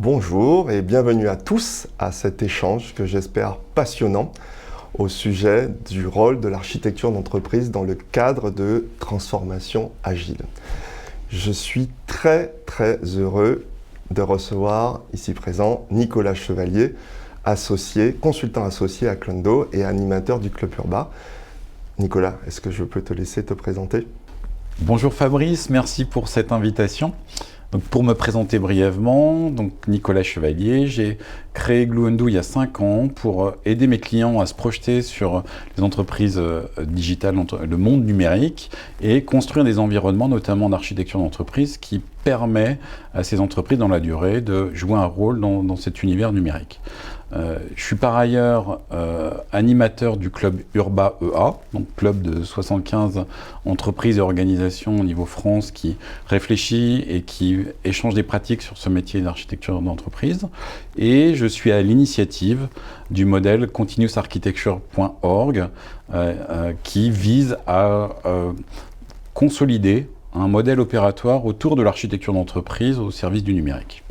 Bonjour et bienvenue à tous à cet échange que j'espère passionnant au sujet du rôle de l'architecture d'entreprise dans le cadre de transformation agile. Je suis très heureux de recevoir ici présent Nicolas Chevalier, consultant associé à Clundo et animateur du Club Urba. Nicolas, est-ce que je peux te laisser te présenter ? Bonjour Fabrice, merci pour cette invitation. Donc pour me présenter brièvement, Nicolas Chevalier, j'ai créé Gluendo il y a 5 ans pour aider mes clients à se projeter sur les entreprises digitales, le monde numérique et construire des environnements, notamment d'architecture d'entreprise, qui permet à ces entreprises dans la durée de jouer un rôle dans cet univers numérique. Je suis par ailleurs animateur du club Urba EA, donc club de 75 entreprises et organisations au niveau France qui réfléchit et qui échange des pratiques sur ce métier d'architecture d'entreprise. Et je suis à l'initiative du modèle continuousarchitecture.org qui vise à consolider un modèle opératoire autour de l'architecture d'entreprise au service du numérique.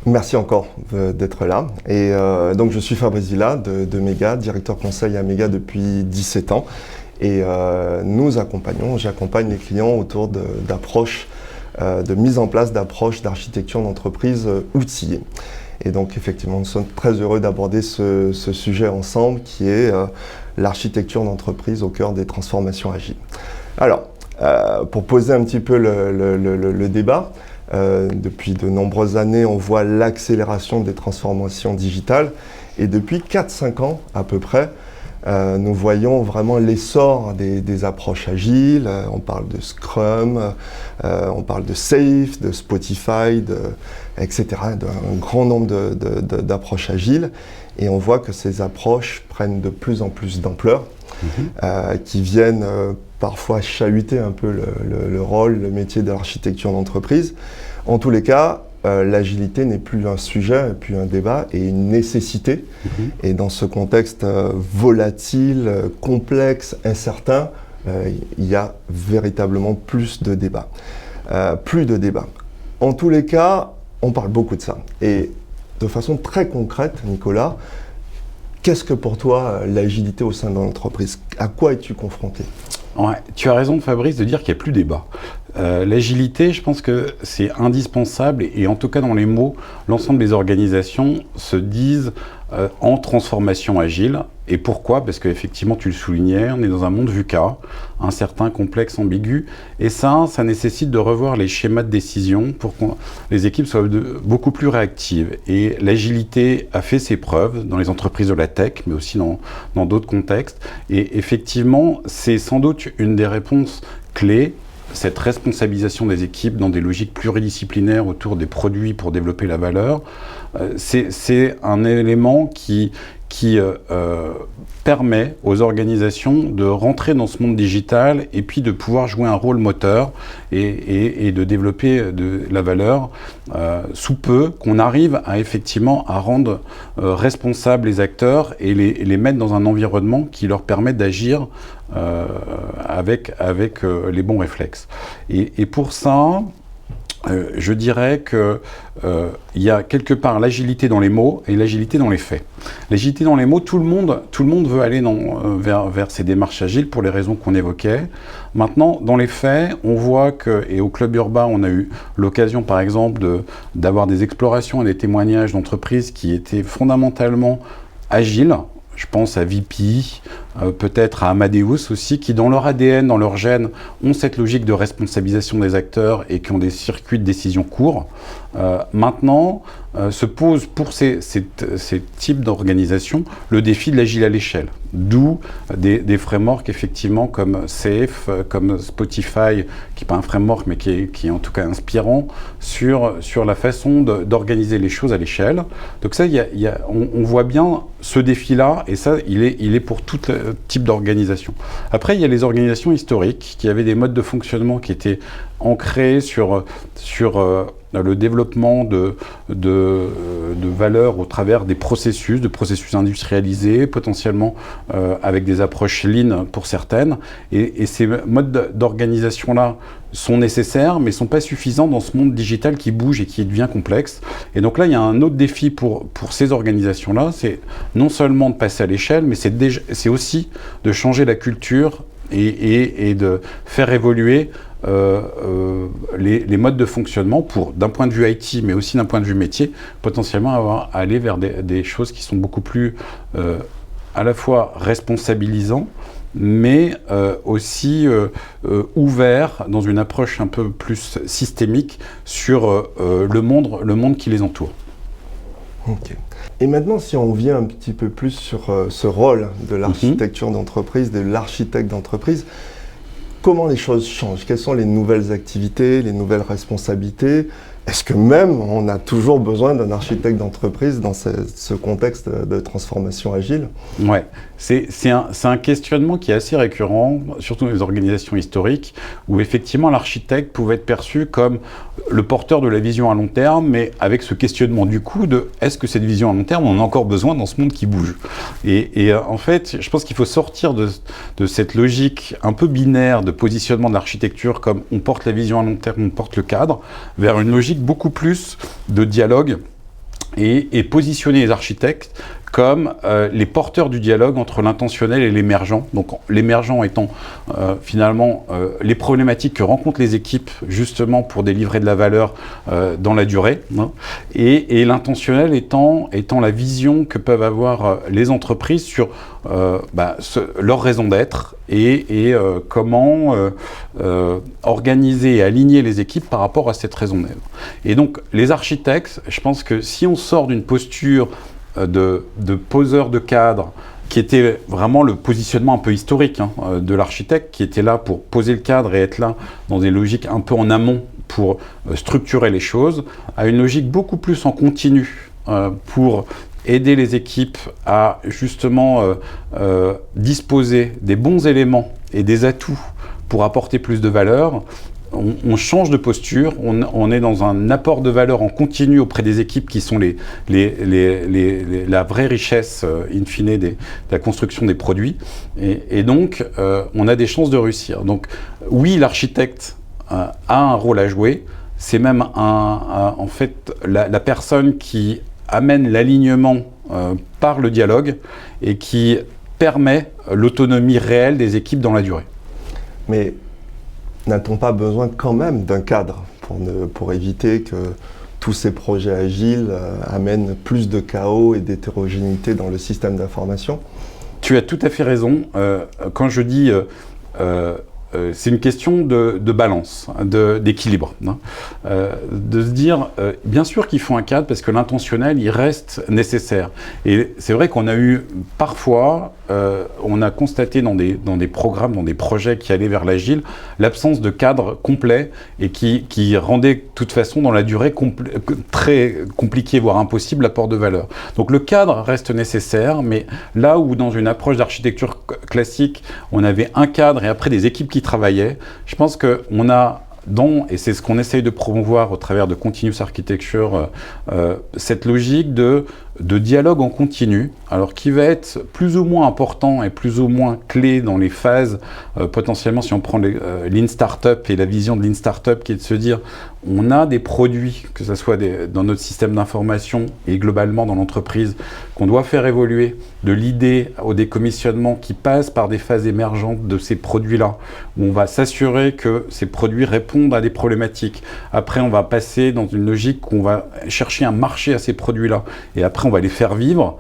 Merci encore d'être là. Et donc je suis Fabrice Villa de Mega, directeur conseil à Mega depuis 17 ans. Et j'accompagne les clients autour d'approches, de mise en place d'approches d'architecture d'entreprise outillées. Et donc effectivement, nous sommes très heureux d'aborder ce sujet ensemble qui est l'architecture d'entreprise au cœur des transformations agiles. Alors, pour poser un petit peu le débat, depuis de nombreuses années, on voit l'accélération des transformations digitales et depuis 4-5 ans à peu près, nous voyons vraiment l'essor des approches agiles. On parle de Scrum, on parle de Safe, de Spotify, etc., d'un grand nombre d'approches agiles. Et on voit que ces approches prennent de plus en plus d'ampleur, qui viennent parfois chahuter un peu le rôle, le métier de l'architecture d'entreprise. En tous les cas, l'agilité n'est plus un sujet, plus un débat, et une nécessité. Et dans ce contexte volatile, complexe, incertain, il y a véritablement plus de débats. En tous les cas, on parle beaucoup de ça. Et de façon très concrète, Nicolas, qu'est-ce que pour toi l'agilité au sein de l'entreprise ? À quoi es-tu confronté ? Ouais, tu as raison Fabrice de dire qu'il n'y a plus débat. L'agilité, je pense que c'est indispensable et en tout cas dans les mots, l'ensemble des organisations se disent en transformation agile. Et pourquoi ? Parce qu'effectivement, tu le soulignais, on est dans un monde VUCA, incertain, complexe, ambigu. Et ça nécessite de revoir les schémas de décision pour que les équipes soient beaucoup plus réactives. Et l'agilité a fait ses preuves dans les entreprises de la tech, mais aussi dans d'autres contextes. Et effectivement, c'est sans doute une des réponses clés, cette responsabilisation des équipes dans des logiques pluridisciplinaires autour des produits pour développer la valeur. C'est un élément qui permet aux organisations de rentrer dans ce monde digital et puis de pouvoir jouer un rôle moteur et de développer de la valeur sous peu qu'on arrive à effectivement à rendre responsables les acteurs et les mettre dans un environnement qui leur permet d'agir avec les bons réflexes. Et pour ça, je dirais qu'il y a quelque part l'agilité dans les mots et l'agilité dans les faits. L'agilité dans les mots, tout le monde veut aller vers ces démarches agiles pour les raisons qu'on évoquait. Maintenant, dans les faits, on voit et au Club Urba, on a eu l'occasion par exemple d'avoir des explorations et des témoignages d'entreprises qui étaient fondamentalement agiles. Je pense à VP, peut-être à Amadeus aussi, qui dans leur ADN, dans leur gène, ont cette logique de responsabilisation des acteurs et qui ont des circuits de décision courts. Maintenant, se pose pour ces types d'organisations le défi de l'agile à l'échelle. D'où des frameworks effectivement comme Safe, comme Spotify, qui n'est pas un framework mais qui est en tout cas inspirant sur la façon d'organiser les choses à l'échelle. Donc ça, on voit bien ce défi-là et ça, il est pour tout type d'organisation. Après, il y a les organisations historiques qui avaient des modes de fonctionnement qui étaient ancrés sur le développement de valeur au travers des processus, de processus industrialisés, potentiellement avec des approches lean pour certaines. Et ces modes d'organisation-là sont nécessaires, mais ne sont pas suffisants dans ce monde digital qui bouge et qui devient complexe. Et donc là, il y a un autre défi pour ces organisations-là, c'est non seulement de passer à l'échelle, mais c'est aussi de changer la culture et de faire évoluer les modes de fonctionnement pour, d'un point de vue IT, mais aussi d'un point de vue métier, potentiellement aller vers des choses qui sont beaucoup plus à la fois responsabilisants, mais aussi ouverts dans une approche un peu plus systémique sur le monde qui les entoure. Ok. Et maintenant, si on vient un petit peu plus sur ce rôle de l'architecture d'entreprise, de l'architecte d'entreprise, comment les choses changent? Quelles sont les nouvelles activités, les nouvelles responsabilités? Est-ce que même on a toujours besoin d'un architecte d'entreprise dans ce contexte de transformation agile? Ouais, c'est un questionnement qui est assez récurrent, surtout dans les organisations historiques, où effectivement l'architecte pouvait être perçu comme le porteur de la vision à long terme, mais avec ce questionnement du coup de est-ce que cette vision à long terme, on en a encore besoin dans ce monde qui bouge? Et en fait, je pense qu'il faut sortir de cette logique un peu binaire de positionnement de l'architecture comme on porte la vision à long terme, on porte le cadre, vers une logique beaucoup plus de dialogue et positionner les architectes comme les porteurs du dialogue entre l'intentionnel et l'émergent. Donc l'émergent étant finalement les problématiques que rencontrent les équipes justement pour délivrer de la valeur dans la durée, hein, et l'intentionnel étant la vision que peuvent avoir les entreprises sur leur raison d'être et comment organiser et aligner les équipes par rapport à cette raison d'être. Et donc les architectes, je pense que si on sort d'une posture de poseur de cadre, qui était vraiment le positionnement un peu historique de l'architecte, qui était là pour poser le cadre et être là dans des logiques un peu en amont pour structurer les choses, à une logique beaucoup plus en continu pour aider les équipes à justement disposer des bons éléments et des atouts pour apporter plus de valeur. On change de posture, on est dans un apport de valeur en continu auprès des équipes qui sont la vraie richesse in fine de la construction des produits. Et donc, on a des chances de réussir. Donc, oui, l'architecte a un rôle à jouer. C'est même en fait la personne qui amène l'alignement par le dialogue et qui permet l'autonomie réelle des équipes dans la durée. Mais n'a-t-on pas besoin quand même d'un cadre pour éviter que tous ces projets agiles amènent plus de chaos et d'hétérogénéité dans le système d'information? Tu as tout à fait raison. Quand je dis c'est une question de balance, d'équilibre. De se dire, bien sûr qu'il faut un cadre parce que l'intentionnel, il reste nécessaire. Et c'est vrai qu'on a eu parfois, on a constaté dans des programmes, dans des projets qui allaient vers l'agile, l'absence de cadre complet et qui rendait de toute façon dans la durée très compliqué, voire impossible, l'apport de valeur. Donc le cadre reste nécessaire, mais là où dans une approche d'architecture classique, on avait un cadre et après des équipes qui travaillaient, je pense qu'on a et c'est ce qu'on essaye de promouvoir au travers de Continuous Architecture, cette logique de dialogue en continu, alors qui va être plus ou moins important et plus ou moins clé dans les phases, potentiellement si on prend Lean Startup et la vision de Lean Startup qui est de se dire on a des produits, que ce soit dans notre système d'information et globalement dans l'entreprise, qu'on doit faire évoluer de l'idée au décommissionnement qui passe par des phases émergentes de ces produits-là, où on va s'assurer que ces produits répondent à des problématiques. Après, on va passer dans une logique où on va chercher un marché à ces produits-là. Et après, on va les faire vivre.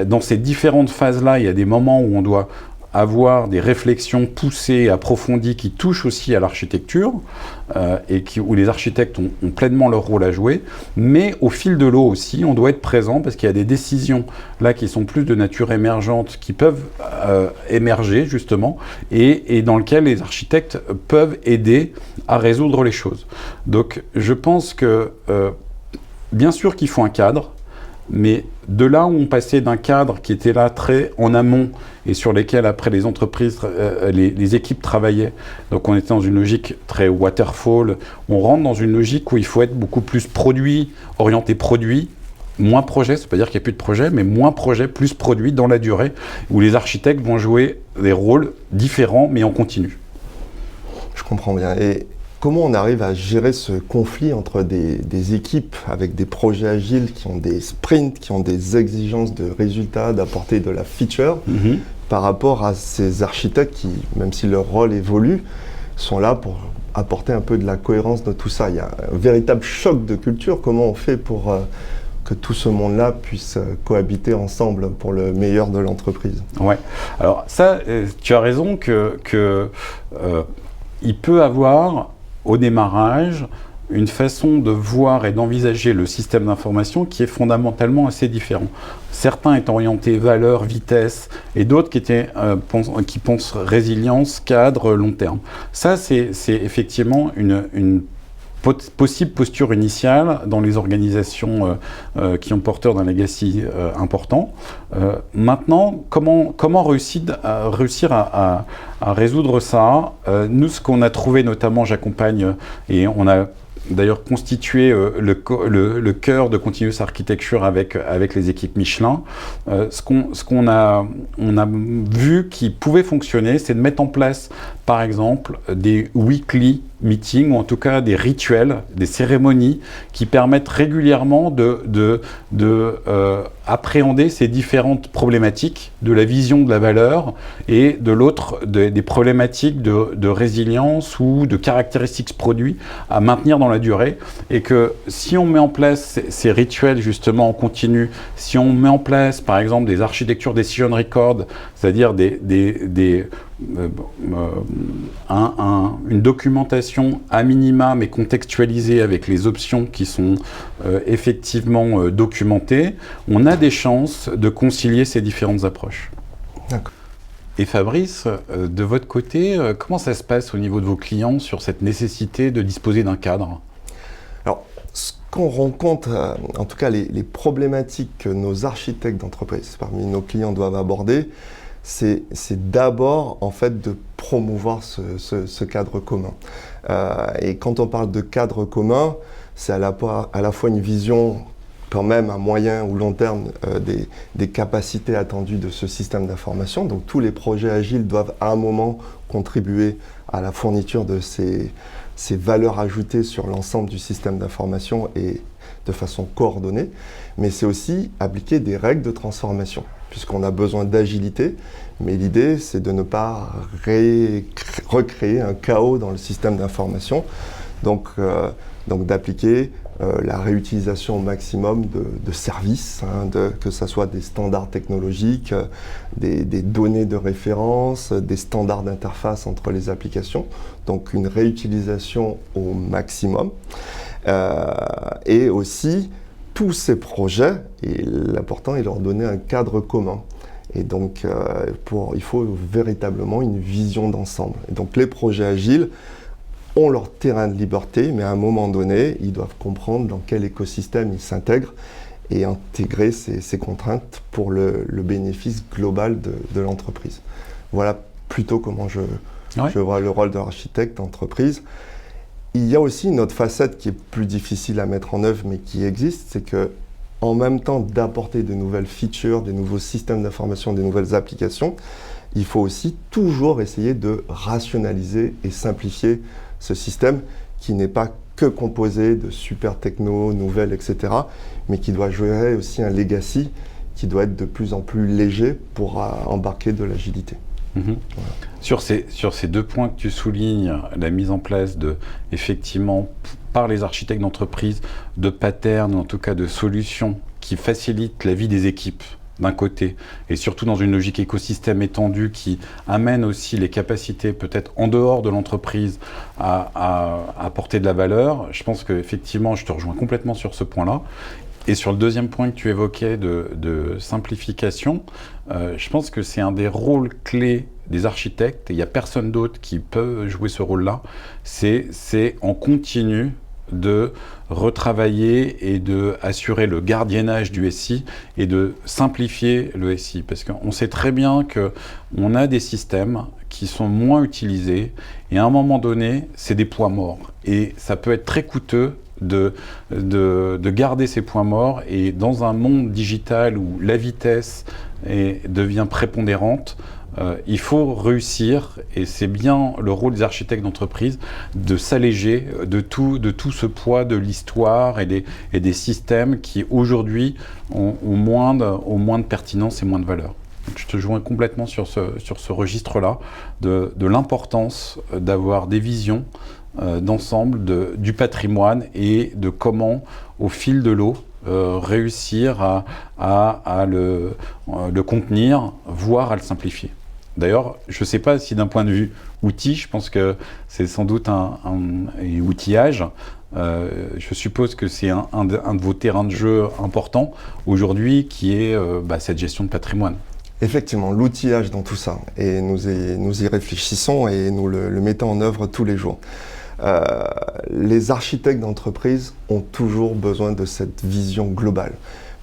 Dans ces différentes phases-là, il y a des moments où on doit avoir des réflexions poussées, approfondies, qui touchent aussi à l'architecture, où les architectes ont pleinement leur rôle à jouer, mais au fil de l'eau aussi, on doit être présent, parce qu'il y a des décisions là qui sont plus de nature émergente, qui peuvent émerger justement, et dans lesquelles les architectes peuvent aider à résoudre les choses. Donc je pense que, bien sûr qu'il faut un cadre, Mais de là où on passait d'un cadre qui était là très en amont et sur lesquels après les entreprises, les équipes travaillaient, donc on était dans une logique très waterfall, on rentre dans une logique où il faut être beaucoup plus produit, orienté produit, moins projet, ça ne veut pas dire qu'il n'y a plus de projet, mais moins projet, plus produit dans la durée, où les architectes vont jouer des rôles différents mais en continu. Je comprends bien. Et comment on arrive à gérer ce conflit entre des équipes avec des projets agiles qui ont des sprints, qui ont des exigences de résultats, d'apporter de la feature, par rapport à ces architectes qui, même si leur rôle évolue, sont là pour apporter un peu de la cohérence de tout ça. Il y a un véritable choc de culture. Comment on fait pour que tout ce monde-là puisse cohabiter ensemble pour le meilleur de l'entreprise? Ouais. Alors ça, tu as raison il peut avoir au démarrage une façon de voir et d'envisager le système d'information qui est fondamentalement assez différent. Certains étant orientés valeur, vitesse, et d'autres qui pensent résilience, cadre, long terme. Ça, c'est effectivement une possible posture initiale dans les organisations qui ont porteur d'un legacy important. Maintenant, comment réussir à résoudre ça? Nous, ce qu'on a trouvé, notamment, j'accompagne, et on a d'ailleurs constitué le cœur de Continuous Architecture avec les équipes Michelin. Ce qu'on a vu qui pouvait fonctionner, c'est de mettre en place, par exemple, des weekly meetings, ou en tout cas des rituels, des cérémonies qui permettent régulièrement de appréhender ces différentes problématiques de la vision de la valeur et de l'autre des problématiques de résilience ou de caractéristiques produits à maintenir dans la durée, et que si on met en place ces rituels justement en continu, si on met en place par exemple des architectures decision record, c'est-à-dire une documentation à minima mais contextualisée avec les options qui sont effectivement documentées, on a des chances de concilier ces différentes approches. D'accord. Et Fabrice, de votre côté, comment ça se passe au niveau de vos clients sur cette nécessité de disposer d'un cadre? Alors, ce qu'on rencontre, en tout cas les problématiques que nos architectes d'entreprise parmi nos clients doivent aborder, c'est d'abord en fait de promouvoir ce cadre commun. Et quand on parle de cadre commun, c'est à la fois une vision quand même à moyen ou long terme des capacités attendues de ce système d'information. Donc tous les projets agiles doivent à un moment contribuer à la fourniture de ces valeurs ajoutées sur l'ensemble du système d'information et de façon coordonnée. Mais c'est aussi appliquer des règles de transformation, puisqu'on a besoin d'agilité, mais l'idée c'est de ne pas recréer un chaos dans le système d'information, donc d'appliquer la réutilisation au maximum de services, que ce soit des standards technologiques, des données de référence, des standards d'interface entre les applications, donc une réutilisation au maximum, et aussi tous ces projets, et l'important est de leur donner un cadre commun. Et donc, il faut véritablement une vision d'ensemble. Et donc, les projets agiles ont leur terrain de liberté, mais à un moment donné, ils doivent comprendre dans quel écosystème ils s'intègrent et intégrer ces contraintes pour le bénéfice global de l'entreprise. Voilà plutôt comment je vois le rôle de l'architecte d'entreprise. Il y a aussi une autre facette qui est plus difficile à mettre en œuvre, mais qui existe, c'est que en même temps d'apporter de nouvelles features, des nouveaux systèmes d'information, des nouvelles applications, il faut aussi toujours essayer de rationaliser et simplifier ce système qui n'est pas que composé de super techno, nouvelles, etc., mais qui doit gérer aussi un legacy qui doit être de plus en plus léger pour embarquer de l'agilité. Voilà. Sur ces deux points que tu soulignes, la mise en place effectivement, par les architectes d'entreprise, de patterns, en tout cas de solutions qui facilitent la vie des équipes d'un côté, et surtout dans une logique écosystème étendue qui amène aussi les capacités peut-être en dehors de l'entreprise à apporter de la valeur. Je pense qu'effectivement, je te rejoins complètement sur ce point-là. Et sur le deuxième point que tu évoquais de simplification, je pense que c'est un des rôles clés des architectes, et il n'y a personne d'autre qui peut jouer ce rôle-là, c'est en continu de retravailler et de assurer le gardiennage du SI et de simplifier le SI. Parce qu'on sait très bien qu'on a des systèmes qui sont moins utilisés et à un moment donné, c'est des points morts. Et ça peut être très coûteux de garder ces points morts, et dans un monde digital où la vitesse devient prépondérante, il faut réussir, et c'est bien le rôle des architectes d'entreprise, de s'alléger de tout ce poids de l'histoire et des systèmes qui aujourd'hui ont moins de pertinence et moins de valeur. Donc, je te joins complètement sur ce registre-là de l'importance d'avoir des visions d'ensemble du patrimoine et de comment, au fil de l'eau, réussir à le contenir, voire à le simplifier. D'ailleurs, je ne sais pas si d'un point de vue outil, je pense que c'est sans doute un outillage. Je suppose que c'est un de vos terrains de jeu importants aujourd'hui, qui est cette gestion de patrimoine. Effectivement, l'outillage dans tout ça, et nous y réfléchissons et nous le mettons en œuvre tous les jours. Les architectes d'entreprise ont toujours besoin de cette vision globale.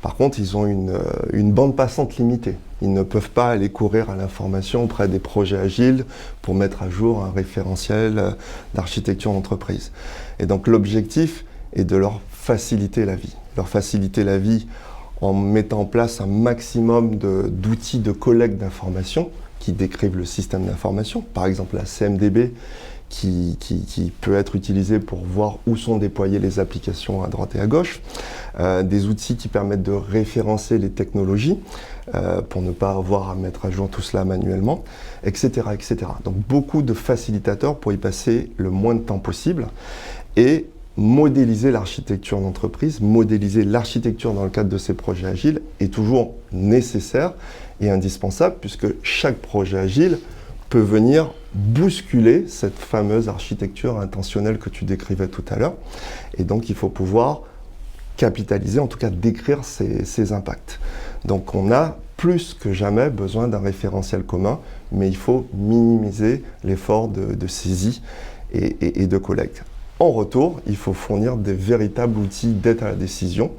Par contre, ils ont une bande passante limitée. Ils ne peuvent pas aller courir à l'information auprès des projets agiles pour mettre à jour un référentiel d'architecture d'entreprise. Et donc l'objectif est de leur faciliter la vie. Leur faciliter la vie en mettant en place un maximum d'outils de collecte d'informations qui décrivent le système d'information. Par exemple, la CMDB qui peut être utilisée pour voir où sont déployées les applications à droite et à gauche. Des outils qui permettent de référencer les technologies pour ne pas avoir à mettre à jour tout cela manuellement, etc., etc. Donc beaucoup de facilitateurs pour y passer le moins de temps possible et modéliser l'architecture d'entreprise, modéliser l'architecture dans le cadre de ces projets agiles est toujours nécessaire et indispensable, puisque chaque projet agile peut venir bousculer cette fameuse architecture intentionnelle que tu décrivais tout à l'heure. Et donc il faut pouvoir capitaliser, en tout cas décrire ces impacts. Donc on a plus que jamais besoin d'un référentiel commun, mais il faut minimiser l'effort de saisie et de collecte. En retour, il faut fournir des véritables outils d'aide à la décision.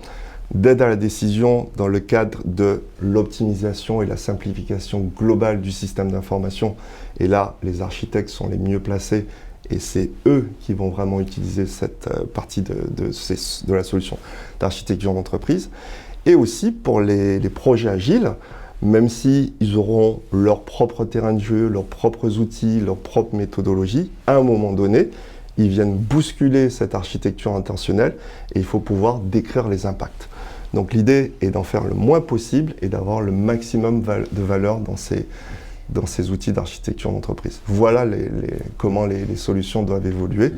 D'aide à la décision dans le cadre de l'optimisation et la simplification globale du système d'information. Et là, les architectes sont les mieux placés et c'est eux qui vont vraiment utiliser cette partie de la solution d'architecture d'entreprise. Et aussi pour les projets agiles, même s'ils auront leur propre terrain de jeu, leurs propres outils, leur propre méthodologie, à un moment donné, ils viennent bousculer cette architecture intentionnelle et il faut pouvoir décrire les impacts. Donc l'idée est d'en faire le moins possible et d'avoir le maximum de valeur dans ces outils d'architecture d'entreprise. Voilà comment les solutions doivent évoluer.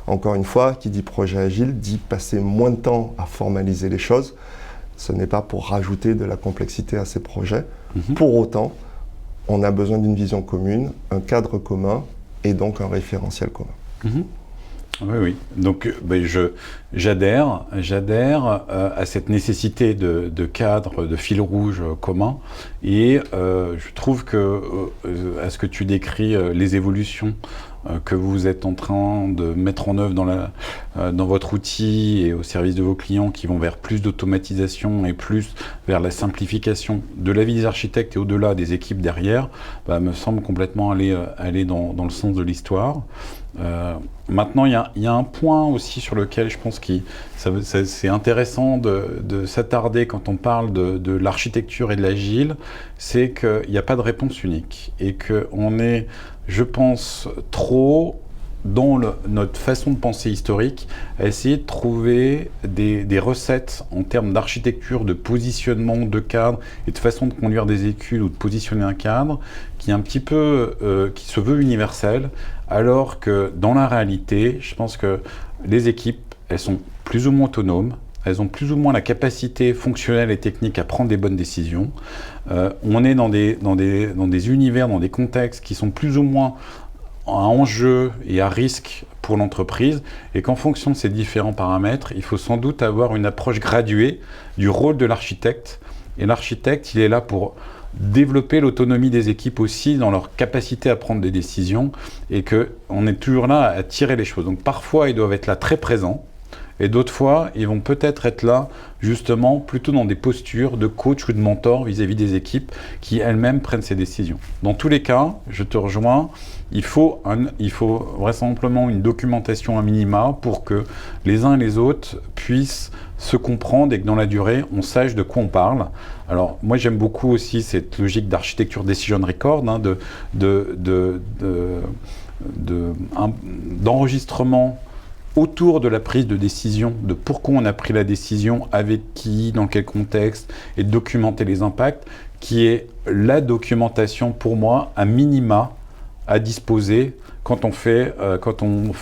Encore une fois, qui dit projet agile dit passer moins de temps à formaliser les choses. Ce n'est pas pour rajouter de la complexité à ces projets. Pour autant, on a besoin d'une vision commune, un cadre commun et donc un référentiel commun. Oui, oui. Donc j'adhère à cette nécessité de cadre, de fil rouge commun. Et je trouve que, à ce que tu décris, les évolutions que vous êtes en train de mettre en œuvre dans votre outil et au service de vos clients, qui vont vers plus d'automatisation et plus vers la simplification de la vie des architectes et au-delà des équipes derrière, me semble complètement aller dans le sens de l'histoire. Maintenant, il y a un point aussi sur lequel je pense que c'est intéressant de s'attarder quand on parle de l'architecture et de l'agile, c'est qu'il n'y a pas de réponse unique et qu'on est, je pense, trop dans notre façon de penser historique, à essayer de trouver des recettes en termes d'architecture, de positionnement, de cadre et de façon de conduire des études ou de positionner un cadre qui est un petit peu, qui se veut universel, alors que dans la réalité, je pense que les équipes, elles sont plus ou moins autonomes, elles ont plus ou moins la capacité fonctionnelle et technique à prendre des bonnes décisions. On est dans des univers, dans des contextes qui sont plus ou moins à enjeu et à risque pour l'entreprise, et qu'en fonction de ces différents paramètres, il faut sans doute avoir une approche graduée du rôle de l'architecte. Et l'architecte, il est là pour développer l'autonomie des équipes aussi dans leur capacité à prendre des décisions, et qu'on est toujours là à tirer les choses. Donc parfois, ils doivent être là très présents, Et d'autres fois, ils vont peut-être être là, justement, plutôt dans des postures de coach ou de mentor vis-à-vis des équipes qui elles-mêmes prennent ces décisions. Dans tous les cas, je te rejoins, il faut vraisemblablement une documentation à minima pour que les uns et les autres puissent se comprendre et que dans la durée, on sache de quoi on parle. Alors, moi, j'aime beaucoup aussi cette logique d'architecture decision record, hein, d'enregistrement autour de la prise de décision, de pourquoi on a pris la décision, avec qui, dans quel contexte, et de documenter les impacts, qui est la documentation pour moi à minima à disposer quand on fait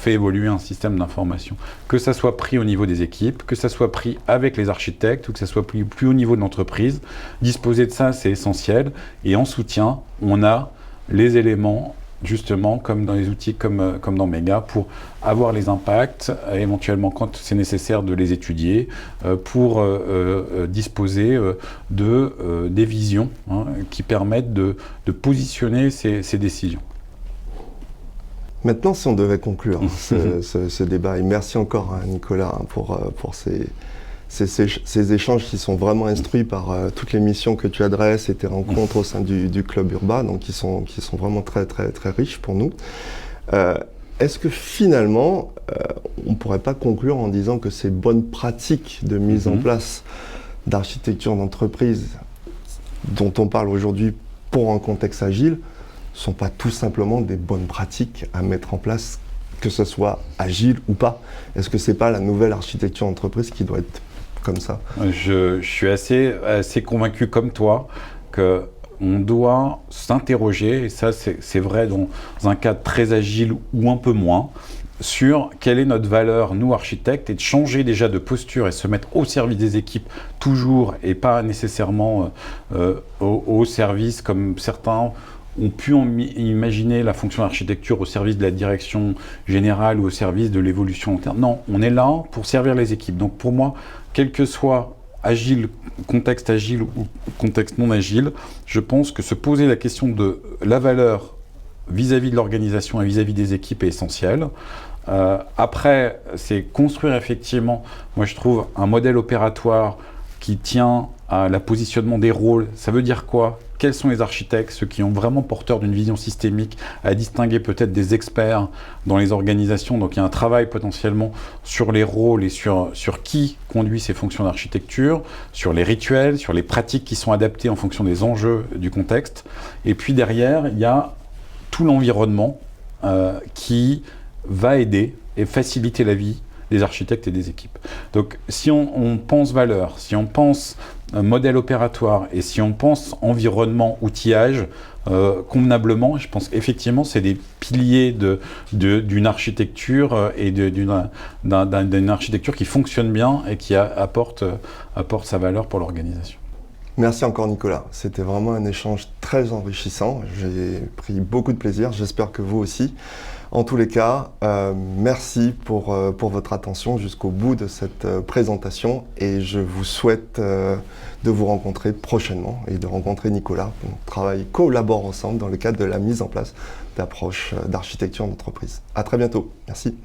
évoluer un système d'information. Que ça soit pris au niveau des équipes, que ça soit pris avec les architectes ou que ça soit pris plus au niveau de l'entreprise, disposer de ça, c'est essentiel. Et en soutien, on a les éléments justement comme dans les outils comme dans Mega pour avoir les impacts, éventuellement quand c'est nécessaire de les étudier, pour disposer des visions qui permettent de positionner ces décisions. Maintenant, si on devait conclure ce débat, et merci encore à Nicolas pour ces échanges qui sont vraiment instruits par toutes les missions que tu adresses et tes rencontres au sein du Club Urba, donc qui sont vraiment très, très, très riches pour nous. Est-ce que finalement, on ne pourrait pas conclure en disant que ces bonnes pratiques de mise en place d'architecture d'entreprise dont on parle aujourd'hui pour un contexte agile ne sont pas tout simplement des bonnes pratiques à mettre en place, que ce soit agile ou pas? Est-ce que ce n'est pas la nouvelle architecture d'entreprise qui doit être comme ça? Je suis assez convaincu comme toi qu'on doit s'interroger, et ça c'est vrai dans un cadre très agile ou un peu moins, sur quelle est notre valeur, nous architectes, et de changer déjà de posture et se mettre au service des équipes toujours, et pas nécessairement au service comme certains ont pu imaginer la fonction d'architecture au service de la direction générale ou au service de l'évolution interne. Non, on est là pour servir les équipes. Donc pour moi, quel que soit agile, contexte agile ou contexte non agile, je pense que se poser la question de la valeur vis-à-vis de l'organisation et vis-à-vis des équipes est essentiel. Après, c'est construire effectivement, moi je trouve, un modèle opératoire qui tient à la positionnement des rôles. Ça veut dire quoi? Quels sont les architectes, ceux qui ont vraiment porteur d'une vision systémique, à distinguer peut-être des experts dans les organisations. Donc il y a un travail potentiellement sur les rôles et sur qui conduit ces fonctions d'architecture, sur les rituels, sur les pratiques qui sont adaptées en fonction des enjeux du contexte. Et puis derrière, il y a tout l'environnement qui va aider et faciliter la vie des architectes et des équipes. Donc si on pense valeur, si on pense modèle opératoire et si on pense environnement, outillage, convenablement, je pense effectivement c'est des piliers d'une architecture et d'une architecture qui fonctionne bien et qui apporte sa valeur pour l'organisation. Merci encore Nicolas, c'était vraiment un échange très enrichissant, j'ai pris beaucoup de plaisir, j'espère que vous aussi. En tous les cas, merci pour votre attention jusqu'au bout de cette présentation et je vous souhaite de vous rencontrer prochainement et de rencontrer Nicolas. On collabore ensemble dans le cadre de la mise en place d'approches d'architecture d'entreprise. À très bientôt. Merci.